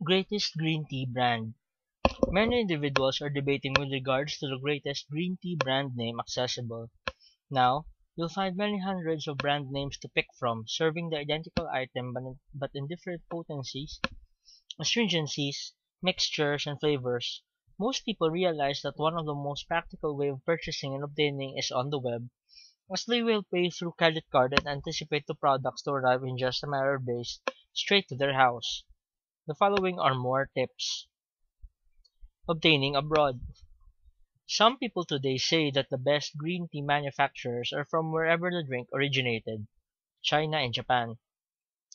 Greatest green tea brand. Many individuals are debating with regards to the greatest green tea brand name accessible. Now, you'll find many hundreds of brand names to pick from, serving the identical item but in different potencies, astringencies, mixtures, and flavors. Most people realize that one of the most practical way of purchasing and obtaining is on the web, as they will pay through credit card and anticipate the products to arrive in just a matter of days straight to their house. The following are more tips. Obtaining abroad. Some people today say that the best green tea manufacturers are from wherever the drink originated, China and Japan.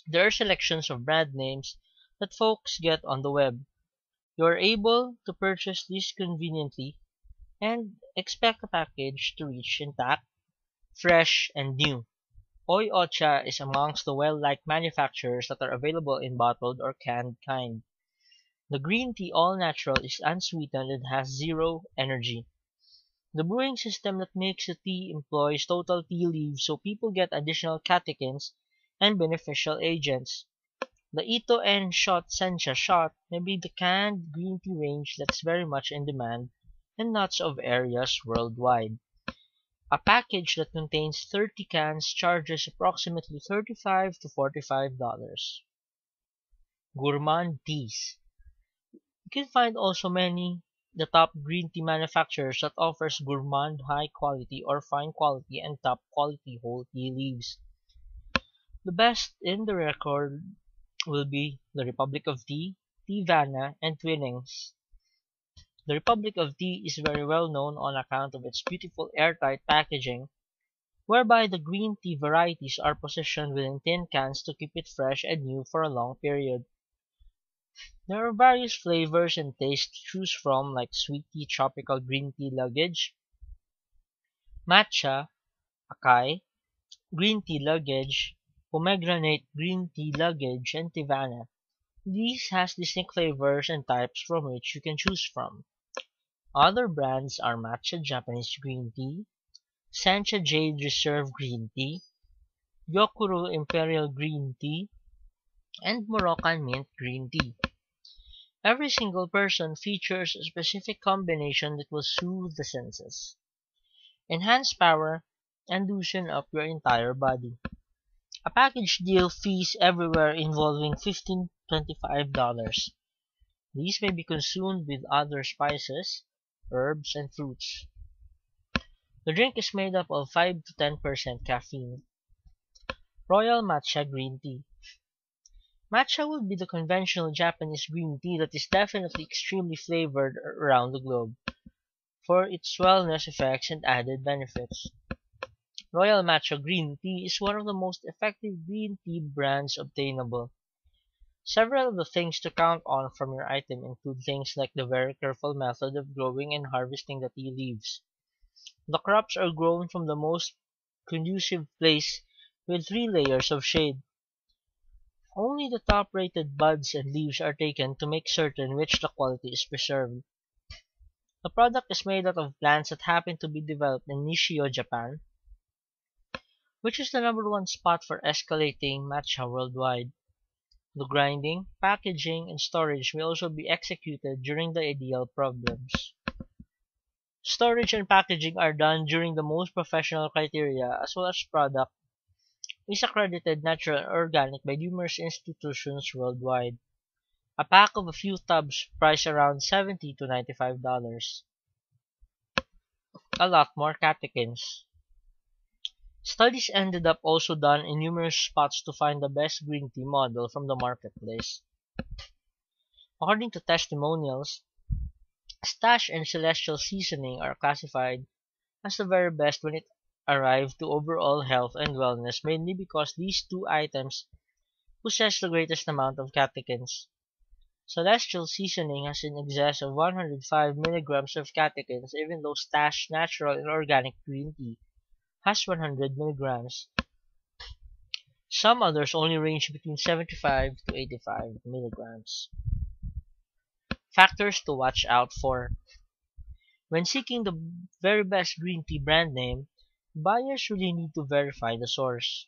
There are selections of brand names that folks get on the web. You are able to purchase these conveniently and expect the package to reach intact, fresh, and new. Oi Ocha is amongst the well-liked manufacturers that are available in bottled or canned kind. The green tea all natural is unsweetened and has zero energy. The brewing system that makes the tea employs total tea leaves so people get additional catechins and beneficial agents. The Ito and Shot Sencha Shot may be the canned green tea range that's very much in demand in lots of areas worldwide. A package that contains 30 cans charges approximately $35 to $45. Gourmand teas. You can find also many the top green tea manufacturers that offers gourmand high quality or fine quality and top quality whole tea leaves. The best in the record will be the Republic of Tea, Teavana, and Twinings. The Republic of Tea is very well known on account of its beautiful airtight packaging, whereby the green tea varieties are positioned within tin cans to keep it fresh and new for a long period. There are various flavors and tastes to choose from like sweet tea tropical green tea luggage, matcha, acai, green tea luggage, pomegranate green tea luggage, and Tivana. These has distinct flavors and types from which you can choose from. Other brands are Matcha Japanese Green Tea, Sancha Jade Reserve Green Tea, Yokuru Imperial Green Tea, and Moroccan Mint Green Tea. Every single person features a specific combination that will soothe the senses, enhance power, and loosen up your entire body. A package deal fees everywhere involving $15 to $25. These may be consumed with other spices, herbs, and fruits. The drink is made up of 5 to 10% caffeine. Royal Matcha Green Tea. Matcha would be the conventional Japanese green tea that is definitely extremely flavored around the globe for its wellness effects and added benefits. Royal Matcha Green Tea is one of the most effective green tea brands obtainable. Several of the things to count on from your item include things like the very careful method of growing and harvesting the tea leaves. The crops are grown from the most conducive place with 3 layers of shade. Only the top-rated buds and leaves are taken to make certain which the quality is preserved. The product is made out of plants that happen to be developed in Nishio, Japan, which is the #1 spot for escalating matcha worldwide. The grinding, packaging, and storage may also be executed during the ideal problems. Storage and packaging are done during the most professional criteria as well as product is accredited natural and organic by numerous institutions worldwide. A pack of a few tubs price around $70 to $95. A lot more catechins. Studies ended up also done in numerous spots to find the best green tea model from the marketplace. According to testimonials, Stash and Celestial Seasoning are classified as the very best when it arrived to overall health and wellness, mainly because these two items possess the greatest amount of catechins. Celestial Seasoning has in excess of 105 milligrams of catechins, even though Stash Natural and Organic Green Tea has 100 milligrams. Some others only range between 75 to 85 milligrams. Factors to watch out for. When seeking the very best green tea brand name, buyers really need to verify the source.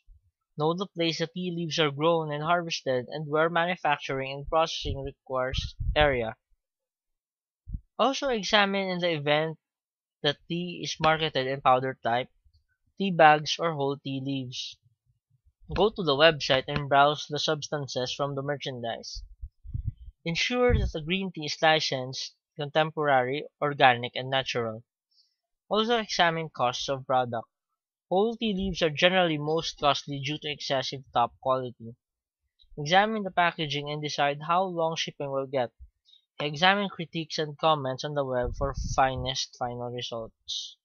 Know the place the tea leaves are grown and harvested and where manufacturing and processing requires area. Also examine in the event that tea is marketed in powder type, tea bags, or whole tea leaves. Go to the website and browse the substances from the merchandise. Ensure that the green tea is licensed, contemporary, organic, and natural. Also examine costs of product. Whole tea leaves are generally most costly due to excessive top quality. Examine the packaging and decide how long shipping will get. Examine critiques and comments on the web for finest final results.